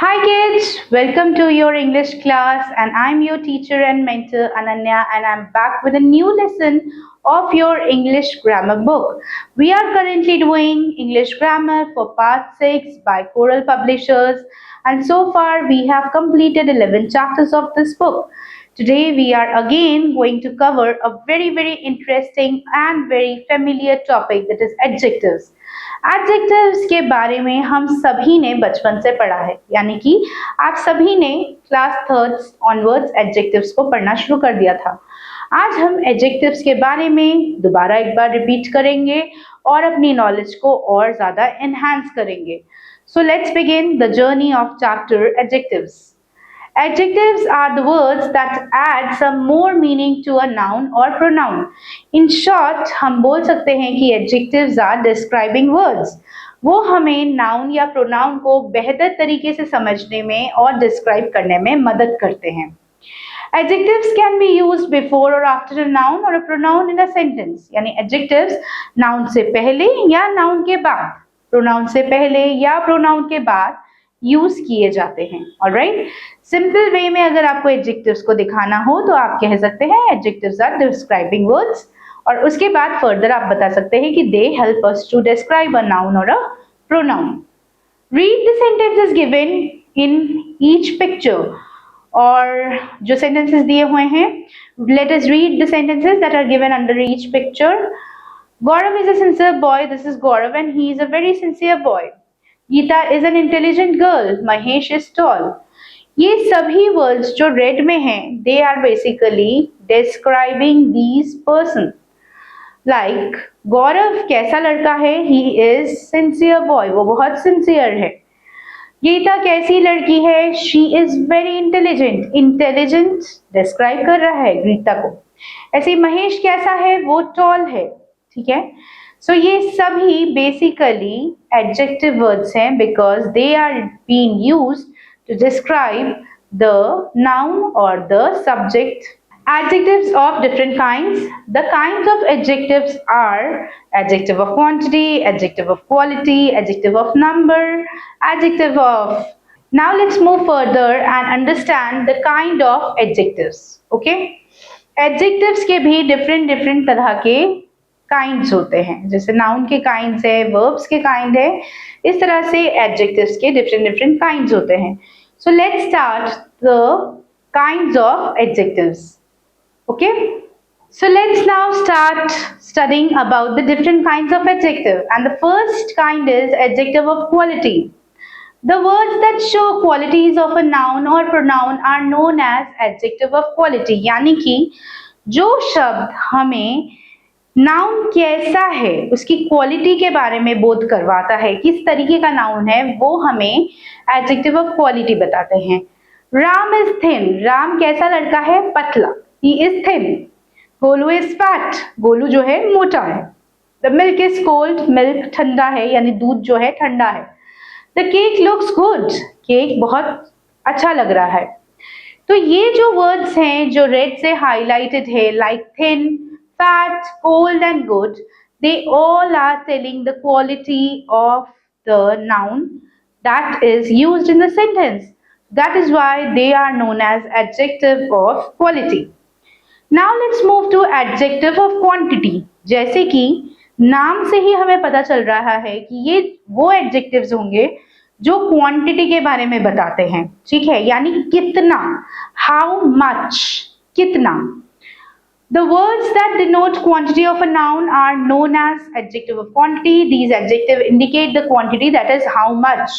Hi kids, welcome to your English class and I'm your teacher and mentor Ananya and I'm back with a new lesson of your English grammar book. We are currently doing English grammar for part 6 by Coral Publishers and so far we have completed 11 chapters of this book. Today we are again going to cover a very interesting and very familiar topic, that is adjectives. Adjectives के बारे में हम सभी ने बचपन से पढ़ा है, यानी कि आप सभी ने क्लास थर्ड ऑनवर्ड्स एडजेक्टिव्स को पढ़ना शुरू कर दिया था। आज हम एडजेक्टिव्स के बारे में दोबारा एक बार रिपीट करेंगे और अपनी नॉलेज को और ज्यादा एनहांस करेंगे। So let's begin the journey of chapter adjectives. Adjectives are the words that add some more meaning to a noun or pronoun. In short, हम बोल सकते हैं कि adjectives are describing words. वो हमें noun या pronoun को बेहतर तरीके से समझने में और describe करने में मदद करते हैं। Adjectives can be used before or after a noun or a pronoun in a sentence. यानी adjectives noun से पहले या noun के बाद, pronoun से पहले या pronoun के बाद यूज किए जाते हैं। ऑलराइट, सिंपल वे में अगर आपको एडजेक्टिव्स को दिखाना हो तो आप कह सकते हैं एडजेक्टिव्स आर डिस्क्राइबिंग वर्ड्स, और उसके बाद फर्दर आप बता सकते हैं कि they help us to describe a noun और a pronoun. Read the sentences given in each picture, और जो सेंटेंसेस दिए हुए हैं, let us read the sentences that are given under each picture. Gaurav is a sincere boy. This is Gaurav and he is a very sincere boy. Geeta is an intelligent girl. Mahesh is tall. ये सभी words जो red में हैं, they are basically describing these person. Like गौरव कैसा लड़का है? He is sincere boy. वो बहुत sincere है। गीता कैसी लड़की है? She is very intelligent. Intelligent describe कर रहा है गीता को। ऐसे महेश कैसा है? वो tall है। ठीक है, सो ये सभी बेसिकली एडजेक्टिव वर्ड्स हैं because they are being used to describe the noun और the subject. Adjectives of different kinds. The kinds of adjectives are adjective of quantity, adjective of quality, adjective of number, adjective of. Now let's move further and understand the kind of adjectives. Okay? Adjectives के भी different तरह के kinds होते हैं, जैसे noun के kinds है, verbs के काइंड है, इस तरह से एडजेक्टिव्स के डिफरेंट काइंड्स होते हैं। So let's start the kinds of adjectives. Okay, so let's now start studying about the different kinds of adjective and the first kind is adjective of quality. The words that show qualities of a noun or pronoun are known as adjective of quality. यानी कि जो शब्द हमें noun कैसा है उसकी quality के बारे में बोध करवाता है, किस तरीके का नाउन है, वो हमें एडजेक्टिव ऑफ क्वालिटी बताते हैं। राम इज थिन, राम कैसा लड़का है? पतला, he is thin. Golu is fat, Golu जो है मोटा है। The milk is cold, milk ठंडा है, यानी दूध जो है ठंडा है। The cake looks good, cake बहुत अच्छा लग रहा है। तो ये जो वर्ड्स हैं जो रेड से हाईलाइटेड है, like thin, fat, cold and good, they all are telling the quality of the noun that is used in the sentence. That is why they are known as adjective of quality. Now let's move to adjective of quantity. जैसे कि नाम से ही हमें पता चल रहा है कि ये वो adjectives होंगे जो quantity के बारे में बताते हैं। ठीक है, यानी कितना, how much, कितना। The words that denote quantity of a noun are known as adjective of quantity. These adjectives indicate the quantity, that is how much.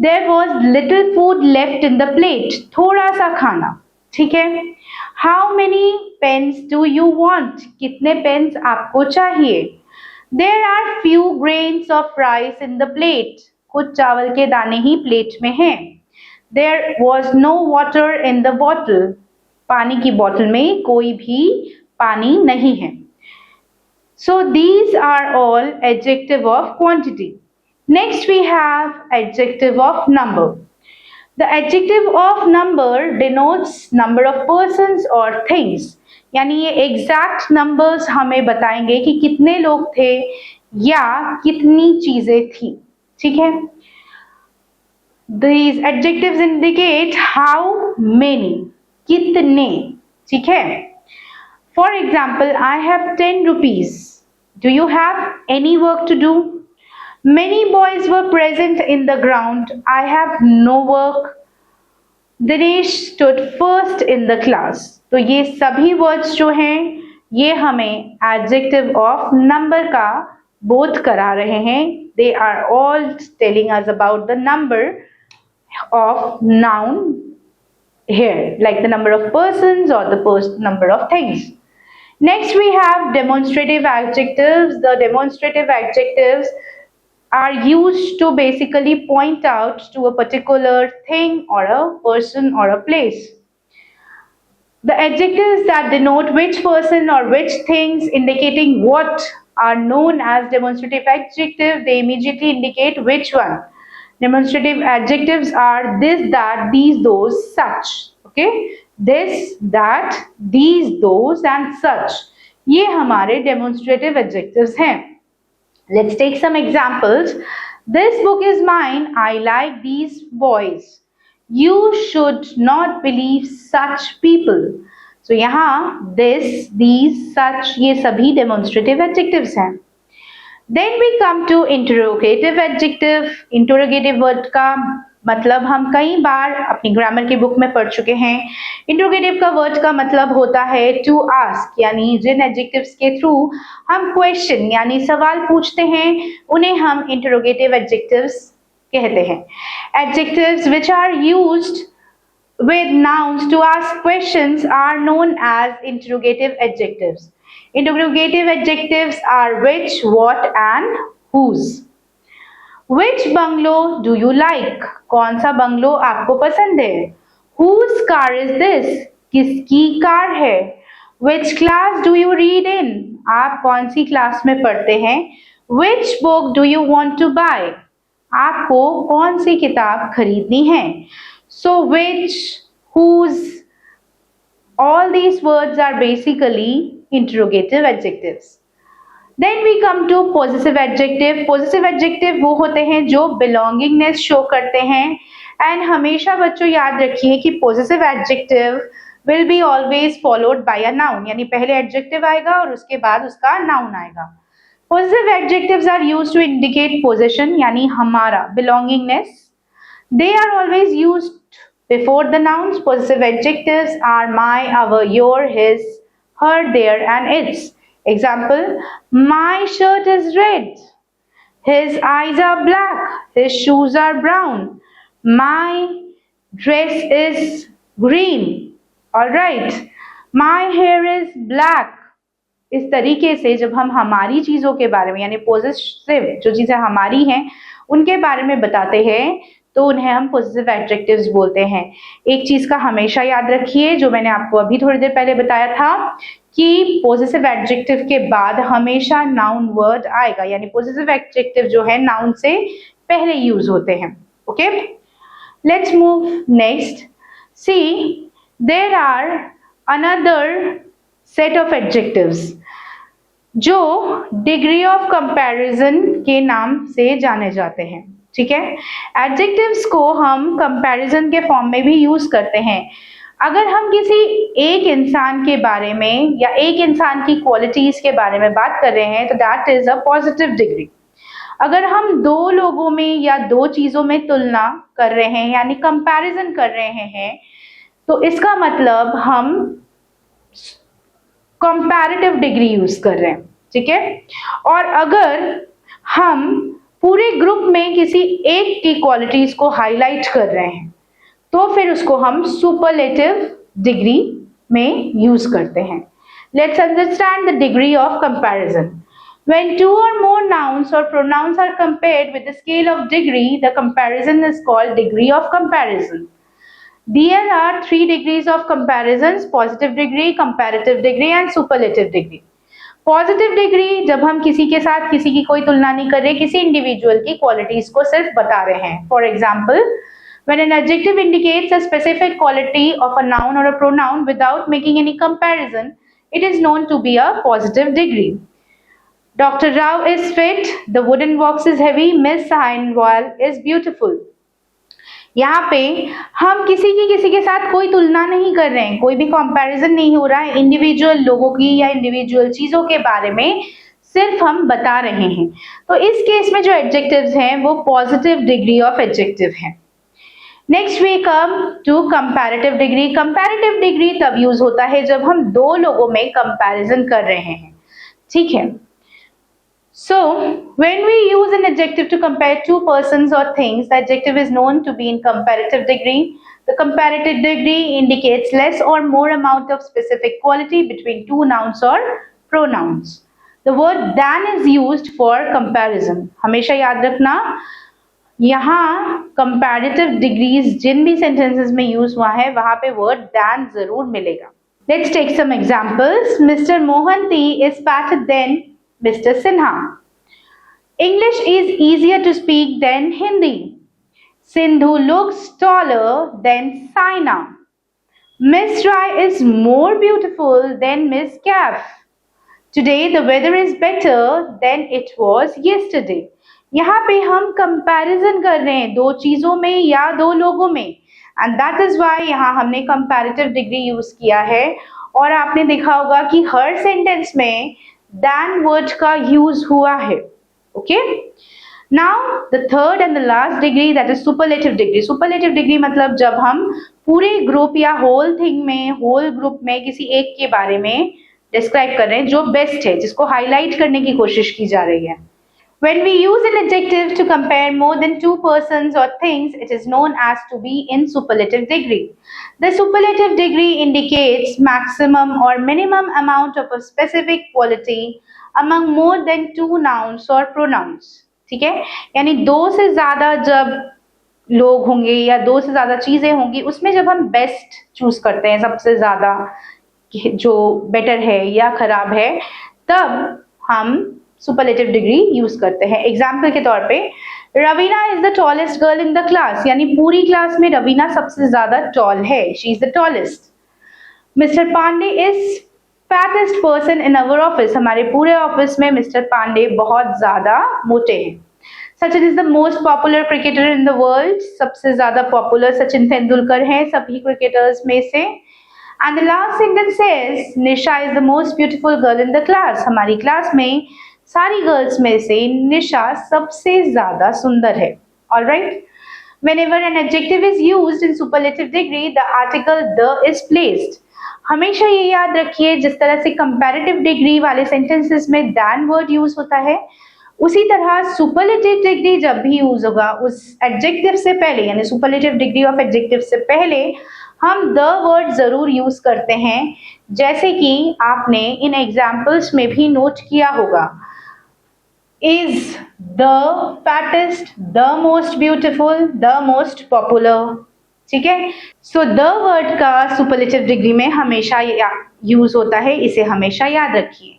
There was little food left in the plate. थोड़ा सा खाना, ठीक है। How many pens do you want? कितने pens आपको चाहिए? There are few grains of rice in the plate. कुछ चावल के दाने ही प्लेट में हैं। There was no water in the bottle. पानी की बोतल में कोई भी पानी नहीं है। So these are all adjective of quantity. Next we have adjective of number. The adjective of number denotes number of persons or things. यानी ये exact numbers हमें बताएंगे कि कितने लोग थे या कितनी चीजें थी। ठीक है, These adjectives indicate how many, कितने, ठीक है. For example, I have 10 rupees. Do you have any work to do? Many boys were present in the ground. I have no work. Dinesh stood first in the class. तो ये सभी words जो हैं ये हमें adjective of number का बोध करा रहे हैं. They are all telling us about the number of noun here, like the number of persons or the number of things. Next we have demonstrative adjectives. The demonstrative adjectives are used to basically point out to a particular thing or a person or a place. The adjectives that denote which person or which things indicating what are known as demonstrative adjectives. They immediately indicate which one. Demonstrative adjectives are this, that, these, those, such. Okay, this, that, these, those and such. ये हमारे demonstrative adjectives हैं. Let's take some examples. This book is mine. I like these boys. You should not believe such people. So यहाँ this, these, such ये सभी demonstrative adjectives हैं. Then we come to interrogative adjective. Interrogative word का मतलब हम कई बार अपनी grammar की बुक में पढ़ चुके हैं. इंट्रोगेटिव का वर्ड का मतलब होता है टू आस्क, यानी जिन एडजेक्टिव्स के थ्रू हम क्वेश्चन यानी सवाल पूछते हैं उन्हें हम इंट्रोगेटिव एडजेक्टिव्स कहते हैं. Adjectives which are used with nouns to ask questions are known as interrogative adjectives. Interrogative adjectives are which, what and whose. Which bungalow do you like? कौन सा बंगलो आपको पसंद है? Whose car is this? किसकी car है? Which class do you read in? आप कौन सी class में पढ़ते हैं? Which book do you want to buy? आपको कौन सी किताब खरीदनी है? So which, whose, all these words are basically interrogative adjectives. Then we come to possessive adjective. Possessive adjective वो होते हैं जो belongingness show करते हैं. And हमेशा बच्चों याद रखिए कि possessive adjective will be always followed by a noun. यानी पहले adjective आएगा और उसके बाद उसका noun आएगा. Possessive adjectives are used to indicate possession यानी हमारा belongingness. They are always used before the nouns. Possessive adjectives are my, our, your, his, her, their and its. Example, my shirt is red. His eyes are black. His shoes are brown. My dress is green. Alright. My hair is black. इस तरीके से जब हम हमारी चीज़ों के बारे में यानी possessive जो चीज़ें हमारी हैं उनके बारे में बताते हैं तो उन्हें हम possessive adjectives बोलते हैं. एक चीज़ का हमेशा याद रखिए जो मैंने आपको अभी थोड़ी देर पहले बताया था कि possessive adjective के बाद हमेशा noun word आएगा यानी possessive adjective जो है noun से पहले use होते हैं. Okay? Let's move next. See, there are another set of adjectives जो degree of comparison के नाम से जाने जाते हैं. ठीक है, एडजेक्टिव्स को हम कंपैरिजन के फॉर्म में भी यूज करते हैं. अगर हम किसी एक इंसान के बारे में या एक इंसान की क्वालिटीज के बारे में बात कर रहे हैं तो that is a positive degree. अगर हम दो लोगों में या दो चीजों में तुलना कर रहे हैं यानी कंपैरिजन कर रहे हैं तो इसका मतलब हम कंपैरेटिव डिग्री यूज कर रहे हैं. ठीक है, और अगर हम पूरे ग्रुप में किसी एक की क्वालिटीज को हाईलाइट कर रहे हैं तो फिर उसको हम सुपरलेटिव डिग्री में यूज करते हैं. Let's understand the degree of comparison. When two or more nouns or pronouns are compared with the scale of degree, the comparison is called degree of comparison. There are 3 degrees of comparisons: positive degree, comparative degree and superlative degree. Positive degree जब हम किसी के साथ किसी की कोई तुलना नहीं कर रहे, किसी इंडिविजुअल की क्वालिटीज को सिर्फ बता रहे हैं. For example, when an adjective indicates a specific quality of a noun or a pronoun without making any comparison, it is known to be a positive degree. Dr. Rao is fit, the wooden box is heavy, Miss Sainwal is beautiful. यहाँ पे हम किसी के साथ कोई तुलना नहीं कर रहे हैं, कोई भी कंपैरिजन नहीं हो रहा है इंडिविजुअल लोगों की या इंडिविजुअल चीजों के बारे में, सिर्फ हम बता रहे हैं। तो इस केस में जो एडजेक्टिव्स हैं वो पॉजिटिव डिग्री ऑफ एडजेक्टिव हैं। Next we come to comparative degree. Comparative degree तब यूज होता है जब हम दो लोगों में कंपैरिजन कर रहे हैं, ठीक है। So, when we use an adjective to compare two persons or things, the adjective is known to be in comparative degree. The comparative degree indicates less or more amount of specific quality between two nouns or pronouns. The word than is used for comparison. हमेशा याद रखना, यहाँ comparative degrees जिन भी sentences में use हुआ है वहाँ पे word than जरूर मिलेगा। Let's take some examples. Mr. Mohanty is fatter than Mr. Sinha. English is easier to speak than Hindi. Sindhu looks taller than Saina. Miss Rai is more beautiful than Miss Kaif. Today the weather is better than it was yesterday. यहाँ पे हम comparison कर रहे हैं दो चीजों में या दो लोगों में, एंड दैट इज वाई यहाँ हमने कंपैरेटिव डिग्री यूज किया है। और आपने देखा होगा कि हर सेंटेंस में than word का यूज हुआ है, okay. Now the third and the last degree, that is superlative degree. Superlative degree मतलब जब हम पूरे ग्रुप या होल थिंग में, होल ग्रुप में किसी एक के बारे में डिस्क्राइब कर रहे हैं जो बेस्ट है, जिसको हाईलाइट करने की कोशिश की जा रही है। When we use an adjective to compare more than two persons or things, it is known as to be in superlative degree. The superlative degree indicates maximum or minimum amount of a specific quality among more than two nouns or pronouns. ठीक है, यानी दो से ज्यादा जब लोग होंगे या दो से ज्यादा चीजें होंगी, उसमें जब हम बेस्ट चूज करते हैं, सबसे ज्यादा जो बेटर है या खराब है, तब हम सुपरलेटिव डिग्री यूज करते हैं। एग्जाम्पल के तौर पे, Raveena is the tallest girl in the class, यानी पूरी क्लास में रवीना सबसे ज्यादा टॉल है, she is the tallest. Mister Pandey is fattest person in our office, हमारे पूरे ऑफिस में मिस्टर पांडे बहुत ज्यादा मोटे हैं। Sachin is the most popular cricketer in the world, सबसे ज्यादा पॉपुलर सचिन तेंदुलकर हैं सभी क्रिकेटर्स में से। And the last sentence is Nisha is the most beautiful girl in the class, हमारी क्लास में सारी गर्ल्स में से निशा सबसे ज्यादा सुंदर है। Alright, whenever an adjective is used in superlative degree, the article the is placed. हमेशा ये याद रखिए, जिस तरह से कंपैरेटिव डिग्री वाले सेंटेंसेस में than वर्ड यूज होता है, उसी तरह सुपरलेटिव डिग्री जब भी यूज होगा उस एडजेक्टिव से पहले, यानी सुपरलेटिव डिग्री ऑफ एडजेक्टिव से पहले हम द वर्ड जरूर यूज करते हैं, जैसे कि आपने इन एग्जाम्पल्स में भी नोट किया होगा। Is the fattest, the most beautiful, the most popular, ठीक है। सो द वर्ड का सुपरलेटिव डिग्री में हमेशा यूज होता है, इसे हमेशा याद रखिए।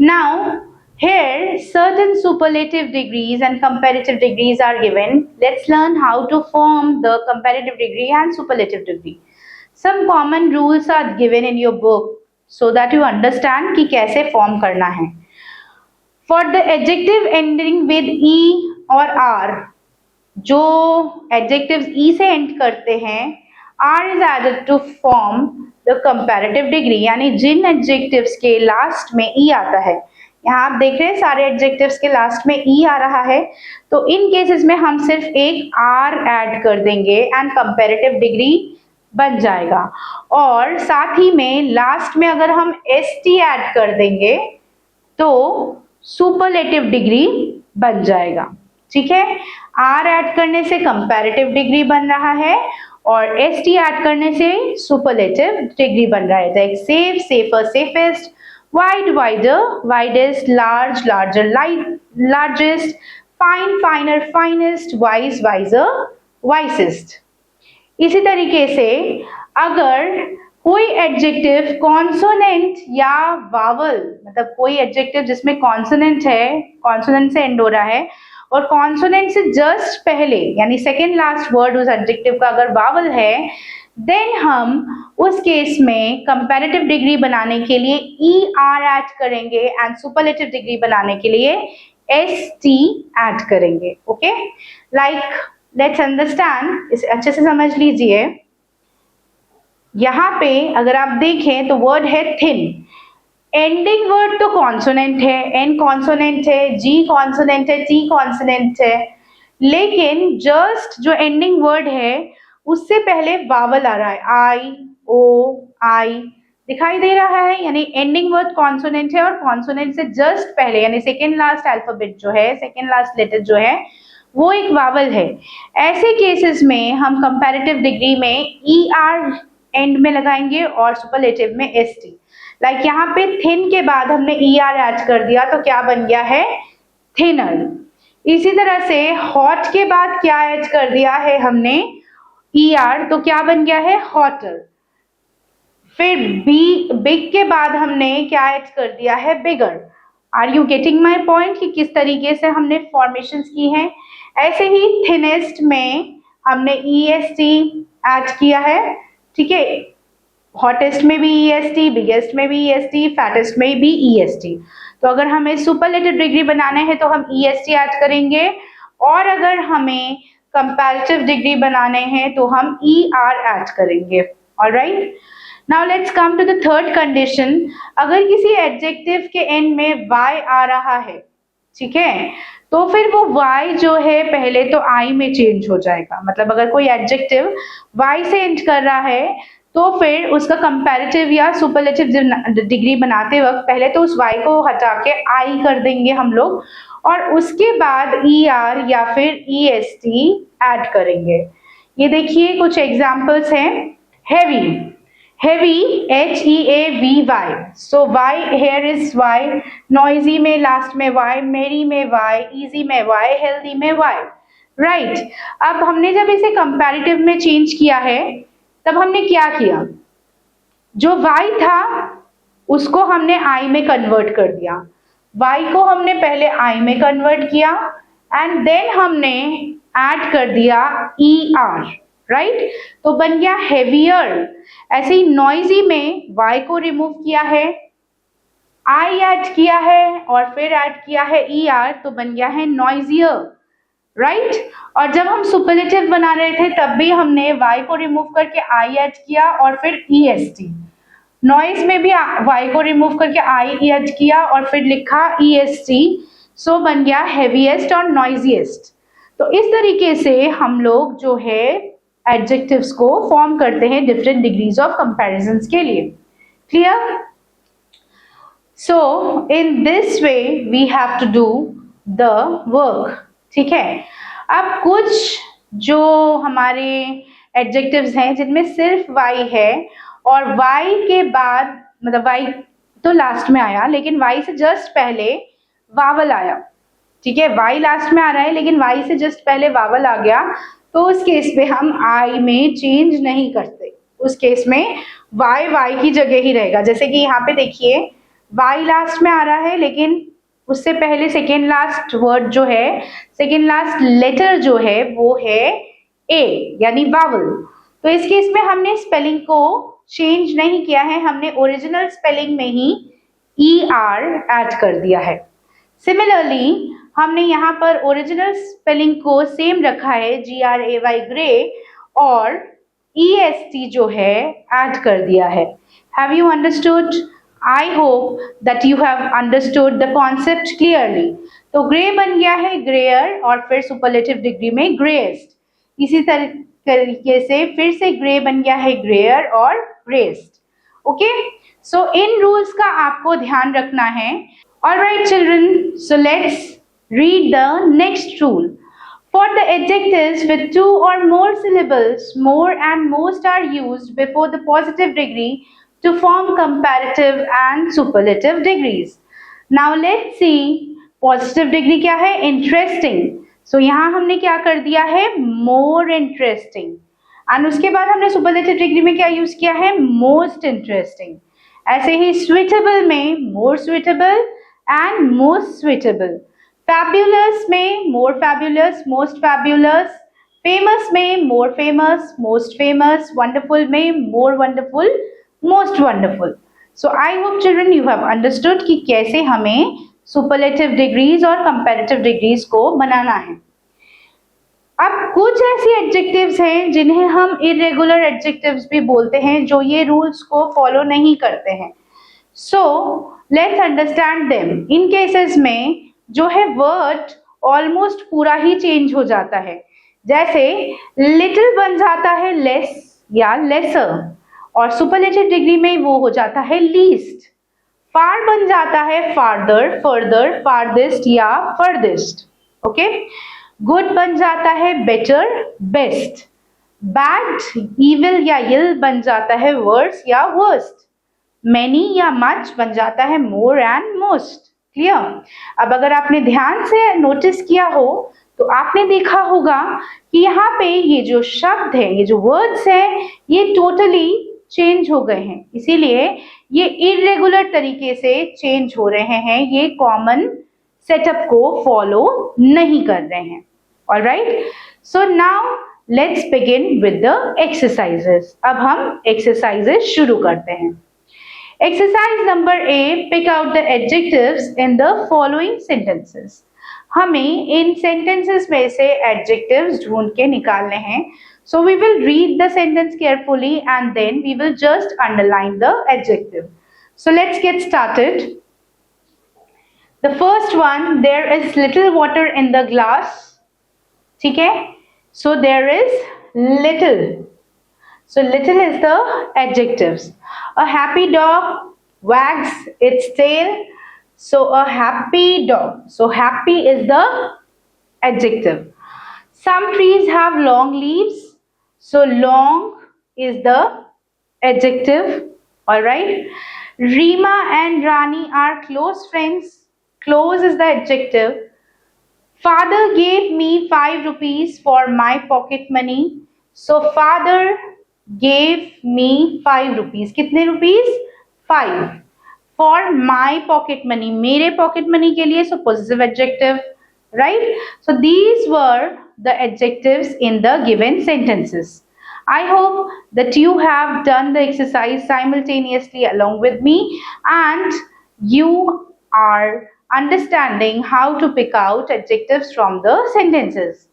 Now here certain superlative degrees and comparative degrees are given. Let's learn how to form the comparative degree and superlative degree. Some common rules are given in your book so that you understand कि कैसे form करना है। For the adjective ending with e or r, जो adjectives e से end करते हैं, r is added to form the comparative degree, यानी जिन adjectives के last में e आता है, यहाँ आप देख रहे हैं सारे adjectives के last में e आ रहा है, तो इन cases में हम सिर्फ एक r add कर देंगे and comparative degree बन जाएगा। और साथ ही में last में अगर हम st add कर देंगे तो सुपरलेटिव डिग्री बन जाएगा, ठीक है। आर ऐड करने से कंपैरेटिव डिग्री बन रहा है और एस टी ऐड करने से सुपरलेटिव डिग्री बन रहा है। Like safe, safer, safest, wide, wider, widest, large, larger, largest, fine, finer, finest, wise, wiser, wisest. इसी तरीके से अगर कोई एडजेक्टिव कॉन्सोनेंट या वावल, मतलब कोई एडजेक्टिव जिसमें कॉन्सोनेंट है, कॉन्सोनेंट से एंड हो रहा है, और कॉन्सोनेंट से जस्ट पहले यानी सेकेंड लास्ट वर्ड उस एडजेक्टिव का अगर वावल है, देन हम उस केस में कंपैरेटिव डिग्री बनाने के लिए ई आर ऐड करेंगे एंड सुपरलेटिव डिग्री बनाने के लिए एस टी ऐड करेंगे। ओके, लाइक लेट्स अंडरस्टैंड, इसे अच्छे से समझ लीजिए। यहाँ पे अगर आप देखें तो वर्ड है थिन। एंडिंग वर्ड तो कॉन्सोनेंट है, एन कॉन्सोनेंट है, जी कॉन्सोनेंट है, टी कॉन्सोनेंट है, लेकिन जस्ट जो एंडिंग वर्ड है उससे पहले वावल आ रहा है, आई ओ आई दिखाई दे रहा है, यानी एंडिंग वर्ड कॉन्सोनेंट है और कॉन्सोनेंट से जस्ट पहले यानी सेकेंड लास्ट अल्फाबेट जो है, सेकेंड लास्ट लेटर जो है वो एक वावल है। ऐसे केसेस में हम कंपैरेटिव डिग्री में ई आर एंड में लगाएंगे और सुपरलेटिव में एस टी। लाइक यहाँ पे थिन के बाद हमने ई आर ऐड कर दिया तो क्या बन गया है, थिनर। इसी तरह से हॉट के बाद क्या ऐड कर दिया है हमने, ई आर, तो क्या बन गया है, हॉटर। फिर बिग के बाद हमने क्या ऐड कर दिया है, bigger. Are you getting my point कि किस तरीके से हमने फॉर्मेशंस की हैं। ऐसे ही थिनेस्ट में हमने ई एस टी ऐड किया है, ठीक है। हॉटेस्ट में भी ई एस टी, बिगेस्ट में भी ई एस टी, फैटेस्ट में भी ई एस टी। तो अगर हमें सुपरलेटिव डिग्री बनाना है तो हम ई एस टी ऐड करेंगे, और अगर हमें कंपैरेटिव डिग्री बनाने हैं तो हम ई आर ऐड करेंगे। Alright, now let's come to the third condition. अगर किसी एडजेक्टिव के एंड में वाई आ रहा है, ठीक है, तो फिर वो y जो है पहले तो I में चेंज हो जाएगा। मतलब अगर कोई एडजेक्टिव y से एंड कर रहा है तो फिर उसका कंपैरेटिव या सुपरलेटिव डिग्री बनाते वक्त पहले तो उस y को हटा के I कर देंगे हम लोग, और उसके बाद ER या फिर EST ऐड करेंगे। ये देखिए कुछ एग्जाम्पल्स हैं। Heavy, heavy, HEAVY, so Y here is Y, noisy में लास्ट में Y, merry में Y, easy में Y, healthy में Y, right? अब हमने जब इसे कंपैरेटिव में चेंज किया है तब हमने क्या किया, जो Y था उसको हमने I में कन्वर्ट कर दिया। Y को हमने पहले I में कन्वर्ट किया एंड देन हमने ऐड कर दिया ER, राइट? तो बन गया हेवियर। ऐसे ही नॉइजी में Y को रिमूव किया है, I ऐड किया है और फिर ऐड किया है ER, तो बन गया है नॉइजियर, राइट? और जब हम सुपरलेटिव बना रहे थे तब भी हमने Y को रिमूव करके I ऐड किया और फिर EST। नॉइज में भी Y को रिमूव करके I ऐड किया और फिर लिखा EST, सो बन गया हेवीएस्ट और नॉइजिएस्ट। तो इस तरीके से हम लोग जो है एडजेक्टिव्स को फॉर्म करते हैं डिफरेंट डिग्रीज ऑफ कंपैरिजंस के लिए। Clear? So in this way we have to do the work, ठीक है। अब कुछ जो हमारे एडजेक्टिव्स हैं जिनमें सिर्फ Y है और Y के बाद, मतलब Y तो लास्ट में आया लेकिन Y से जस्ट पहले वावल आया, ठीक है। Y लास्ट में आ रहा है लेकिन Y से जस्ट पहले वावल आ गया, तो उस केस पे हम I में चेंज नहीं करते। उस केस में Y की जगह ही रहेगा। जैसे कि यहाँ पे देखिए Y लास्ट में आ रहा है लेकिन उससे पहले सेकेंड लास्ट वर्ड जो है, सेकेंड लास्ट लेटर जो है वो है A यानी वावल। तो इस केस में हमने स्पेलिंग को चेंज नहीं किया है, हमने ओरिजिनल स्पेलिंग में ही ER ऐड कर दिया है। सिमिलरली हमने यहाँ पर ओरिजिनल स्पेलिंग को सेम रखा है, GRAY ग्रे, और EST जो है ऐड कर दिया है। Have you understood? I hope that you have understood the concept clearly. तो ग्रे बन गया है ग्रेयर और फिर सुपरलेटिव डिग्री में ग्रेएस्ट। इसी तरीके से फिर से ग्रे बन गया है ग्रेयर और ग्रेएस्ट। ओके, सो इन रूल्स का आपको ध्यान रखना है। Alright children, so let's read the next rule. For the adjectives with two or more syllables, more and most are used before the positive degree to form comparative and superlative degrees. Now let's see positive degree क्या है, interesting. So यहाँ हमने क्या कर दिया है, more interesting. And उसके बाद हमने superlative degree में क्या यूज किया है, most interesting. ऐसे ही suitable में more suitable and most suitable, fabulous में more fabulous, most fabulous, famous में more famous, most famous, wonderful में more wonderful, most wonderful. So I hope children you have understood कि कैसे हमें superlative degrees और comparative degrees को बनाना है। अब कुछ ऐसी एडजेक्टिव्स हैं जिन्हें हम इरेगुलर एडजेक्टिव्स भी बोलते हैं, जो ये रूल्स को फॉलो नहीं करते हैं. So let's understand them. In cases में जो है वर्ड ऑलमोस्ट पूरा ही चेंज हो जाता है. जैसे लिटिल बन जाता है लेस या लेसर, और सुपरलेटिव डिग्री में वो हो जाता है लीस्ट. फार बन जाता है फार्दर, फर्दर, फारदेस्ट या फर्देस्ट. ओके. गुड बन जाता है बेटर, बेस्ट. बैड, इविल या इल बन जाता है वर्स या वर्स्ट. मैनी या मच बन जाता है मोर एंड मोस्ट. क्लियर. अब अगर आपने ध्यान से नोटिस किया हो तो आपने देखा होगा कि यहाँ पे ये जो शब्द है, ये जो वर्ड्स हैं, ये टोटली चेंज हो गए हैं. इसीलिए ये इरेगुलर तरीके से चेंज हो रहे हैं, ये कॉमन सेटअप को फॉलो नहीं कर रहे हैं. Alright. So now let's begin with the exercises. अब हम एक्सरसाइजेस शुरू करते हैं. Exercise number A, pick out the adjectives in the following sentences. हमें इन sentences में से adjectives ढूंढ के निकालने हैं. So we will read the sentence carefully and then we will just underline the adjective. So let's get started. The first one, there is little water in the glass. ठीक है? So there is little. So little is the adjectives. A happy dog wags its tail. So a happy dog. So happy is the adjective. Some trees have long leaves. So long is the adjective. Alright. Reema and Rani are close friends. Close is the adjective. Father gave me 5 rupees for my pocket money. So father gave me 5 rupees. कितने rupees? 5. For my pocket money, मेरे pocket money के लिए, so possessive adjective, right? So these were the adjectives in the given sentences. I hope that you have done the exercise simultaneously along with me and you are understanding how to pick out adjectives from the sentences.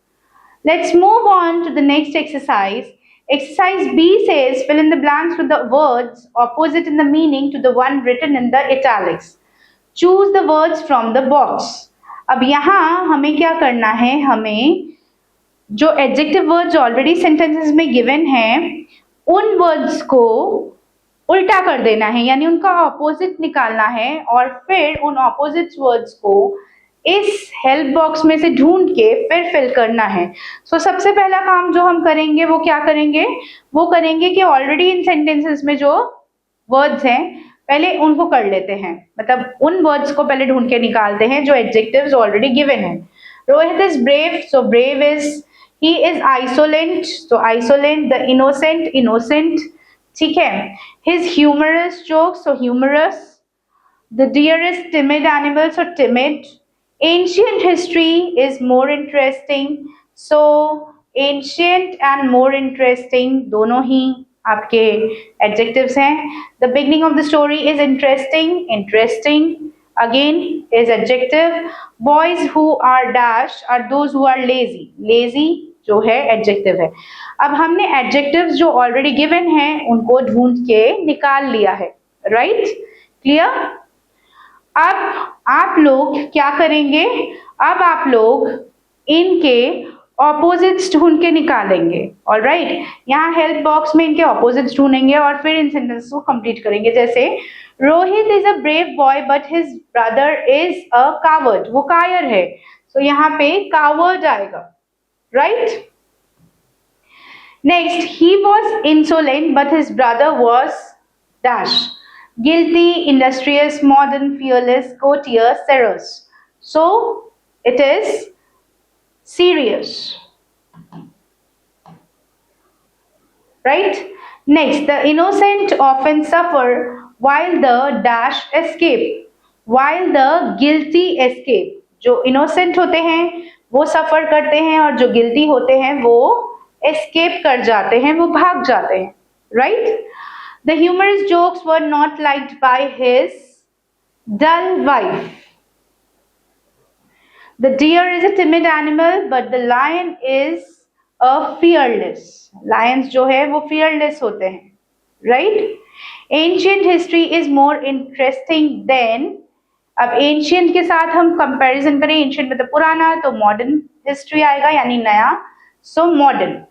Let's move on to the next exercise. Exercise B says fill in the blanks with the words opposite in the meaning to the one written in the italics. Choose the words from the box. अब यहाँ हमें क्या करना है, हमें जो adjective words already sentences में given हैं उन words को उल्टा कर देना है, यानी उनका opposite निकालना है और फिर उन opposite words को इस हेल्प बॉक्स में से ढूंढ के फिर फिल करना है. सो सबसे पहला काम जो हम करेंगे वो क्या करेंगे, वो करेंगे कि ऑलरेडी इन सेंटेंसेस में जो वर्ड्स हैं पहले उनको कर लेते हैं, मतलब उन वर्ड्स को पहले ढूंढ के निकालते हैं जो एडजेक्टिव्स ऑलरेडी गिवन है. Rohit is brave, so brave is. He is insolent, so insolent. The innocent, innocent. ठीक है. His humorous joke, so humorous. The deer is timid animal, so timid. Ancient history is more interesting. So ancient and more interesting दोनों ही आपके adjectives हैं. The beginning of the story is interesting. Interesting again is adjective. Boys who are dash are those who are lazy. Lazy जो है adjective है. अब हमने adjectives जो already given हैं उनको ढूंढ के निकाल लिया है. Right? Clear? अब आप लोग क्या करेंगे, अब आप लोग इनके ऑपोजिट्स ढूंढ के निकालेंगे. ऑलराइट. यहाँ हेल्प बॉक्स में इनके ऑपोजिट्स ढूंढेंगे और फिर इन सेंटेंसेस को कंप्लीट करेंगे. जैसे Rohit is a brave boy but his brother is a coward. वो कायर है, सो यहाँ पे कावर्ड आएगा. Right. Next, he was insolent but his brother was dash. Guilty, industrious, modern, fearless, courteous, serious. So it is serious. Right? Next, the innocent often suffer while the dash escape. While the guilty escape. जो innocent होते हैं वो suffer करते हैं और जो guilty होते हैं वो escape कर जाते हैं, वो भाग जाते हैं. Right? The humorous jokes were not liked by his dull wife. The deer is a timid animal, but the lion is a fearless. Lions जो है वो fearless होते हैं, right? Ancient history is more interesting than. अब ancient के साथ हम comparison करें, ancient मतलब पुराना, तो modern history आएगा यानी नया, so modern.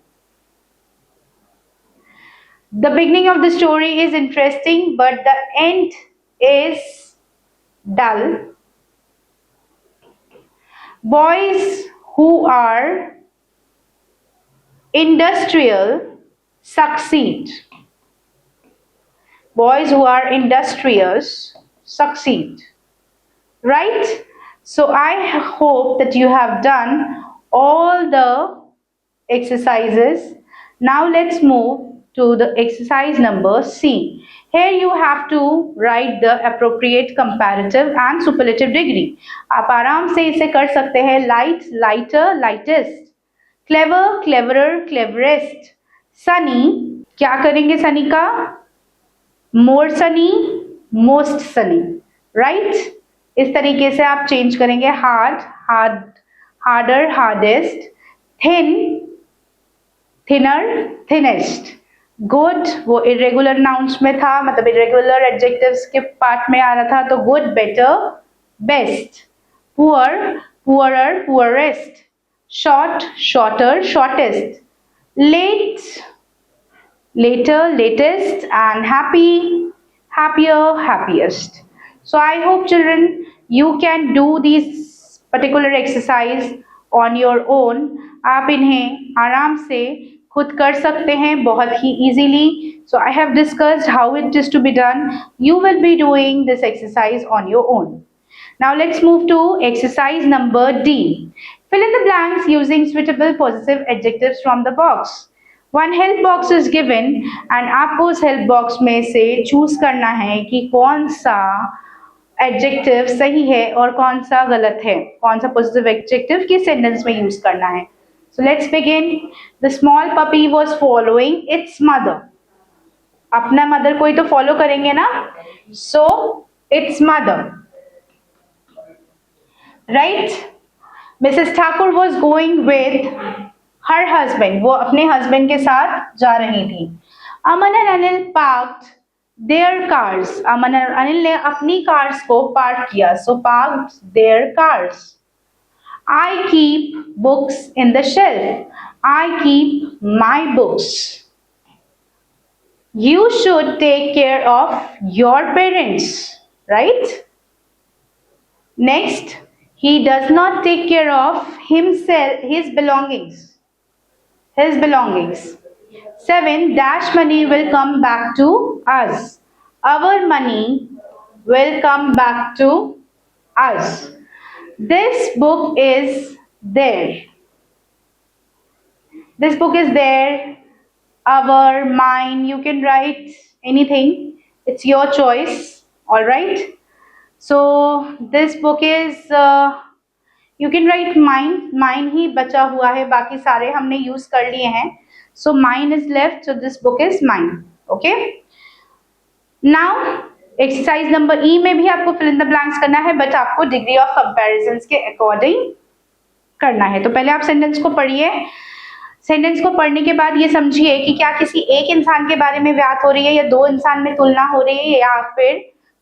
The beginning of the story is interesting, but the end is dull. Boys who are industrial succeed. Boys who are industrious succeed. Right? So I hope that you have done all the exercises. Now let's move to the exercise number C. Here you have to write the appropriate comparative and superlative degree. आप आराम से इसे कर सकते हैं. Light, lighter, lightest. Clever, cleverer, cleverest. Sunny, क्या करेंगे sunny का? More sunny, most sunny. Right? इस तरीके से आप चेंज करेंगे. Hard, hard, harder, hardest. Thin, thinner, thinnest. Good वो irregular nouns में था, मतलब irregular adjectives के पार्ट में आ रहा था, तो good, better, best. Poor, poorer, poorest. Short, shorter, shortest. Late, later, latest. And happy, happier, happiest. So I hope children you can do these particular exercise on your own. आप इन्हें आराम से खुद कर सकते हैं बहुत ही easily. So I have discussed how it is to be done. You will be doing this exercise on your own. Now let's move to exercise number D. Fill in the blanks using suitable possessive adjectives from the box. One help box is given and आपको उस help box में से choose करना है कि कौन सा adjective सही है और कौन सा गलत है, कौन सा possessive adjective किस sentence में use करना है. So let's begin. The small puppy was following its mother. अपना mother को ही तो follow करेंगे ना. So its mother. Right? Mrs. Thakur was going with her husband. वो अपने husband के साथ जा रही थी. Aman and Anil parked their cars. Aman और अनिल ने अपनी cars को park किया. So parked their cars. I keep books in the shelf. I keep my books. You should take care of your parents, right? Next, he does not take care of himself, his belongings. His belongings. 7. Dash money will come back to us. Our money will come back to us. This book is there. This book is there. Our, mine, you can write anything. It's your choice. Alright. So this book is, you can write mine. Mine ही बचा हुआ है, बाकी सारे हमने use कर लिए हैं. So mine is left. So this book is mine. Okay. Now exercise number ई में भी आपको फिल इन द ब्लैंक्स करना है, बट आपको डिग्री ऑफ कंपैरिजंस के अकॉर्डिंग करना है. तो पहले आप सेंटेंस को पढ़िए. सेंटेंस को पढ़ने के बाद ये समझिए कि क्या किसी एक इंसान के बारे में बात हो रही है, या दो इंसान में तुलना हो रही है, या फिर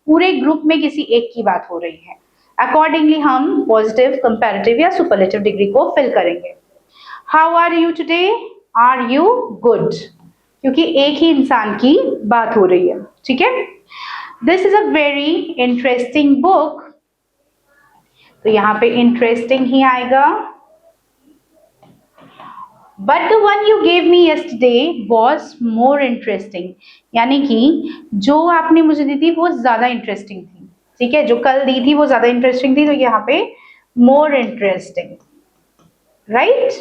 पूरे ग्रुप में किसी एक की बात हो रही है. अकॉर्डिंगली हम पॉजिटिव, कंपैरेटिव या सुपरलेटिव डिग्री को फिल करेंगे. How are you today? Are you good? क्योंकि एक ही इंसान की बात हो रही है. ठीक है. This is a very interesting book. तो यहाँ पे interesting ही आएगा. But the one you gave me yesterday was more interesting. यानी कि जो आपने मुझे दी थी वो ज्यादा interesting थी. ठीक है, जो कल दी थी वो ज्यादा interesting थी, तो यहाँ पे more interesting. Right?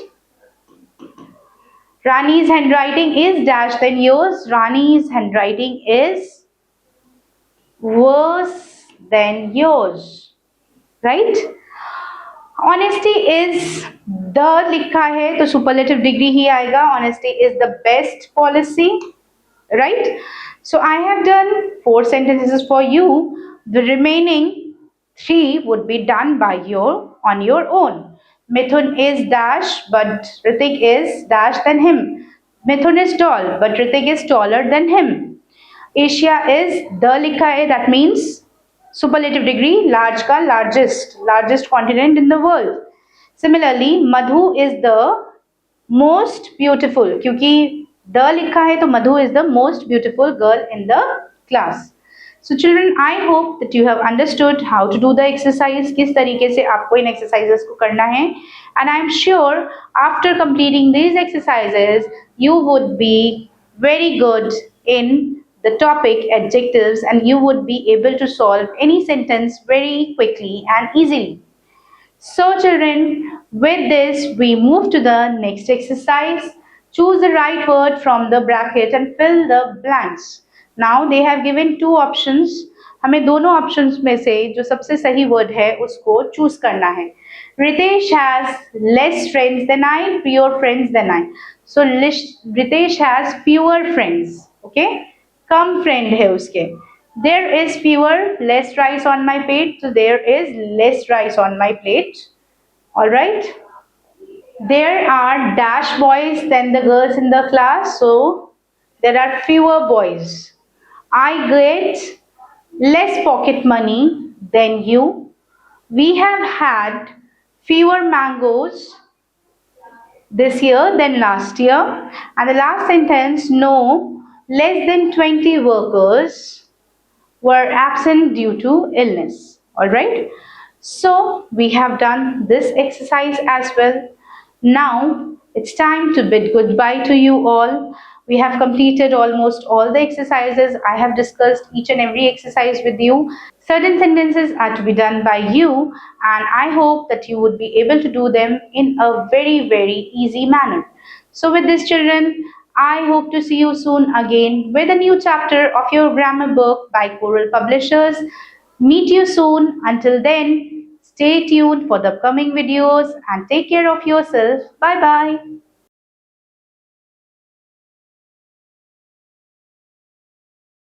Rani's handwriting is dash than yours. Rani's handwriting is worse than yours, right? Honesty is the लिखा है तो superlative degree ही आएगा. Honesty is the best policy, right? So I have done 4 sentences for you. The remaining 3 would be done by on your own. Mithun is dash, but Ritik is dash than him. Mithun is tall, but Ritik is taller than him. Asia is the likha hai, that means superlative degree, large ka largest continent in the world. Similarly, Madhu is the most beautiful, क्योंकि the लिखा है तो Madhu is the most beautiful girl in the class. So children, I hope that you have understood how to do the exercise, किस तरीके से आपको इन exercises को करना है, and I am sure after completing these exercises you would be very good in the topic adjectives and you would be able to solve any sentence very quickly and easily. So children, with this we move to the next exercise. Choose the right word from the bracket and fill the blanks. Now they have given two options. हमें दोनों options में से जो सबसे सही word है उसको choose करना है. Ritesh has less friends than I, fewer friends than I. So Ritesh has fewer friends. Okay? Come friend है उसके. There is fewer, less rice on my plate. So there is less rice on my plate. All right. There are dash boys than the girls in the class. So there are fewer boys. I get less pocket money than you. We have had fewer mangoes this year than last year. And the last sentence, no, less than 20 workers were absent due to illness. All right. So we have done this exercise as well. Now it's time to bid goodbye to you all. We have completed almost all the exercises. I have discussed each and every exercise with you. Certain sentences are to be done by you, and I hope that you would be able to do them in a very, very easy manner. So with this children, I hope to see you soon again with a new chapter of your grammar book by Coral Publishers. Meet you soon. Until then, stay tuned for the upcoming videos and take care of yourself. Bye bye.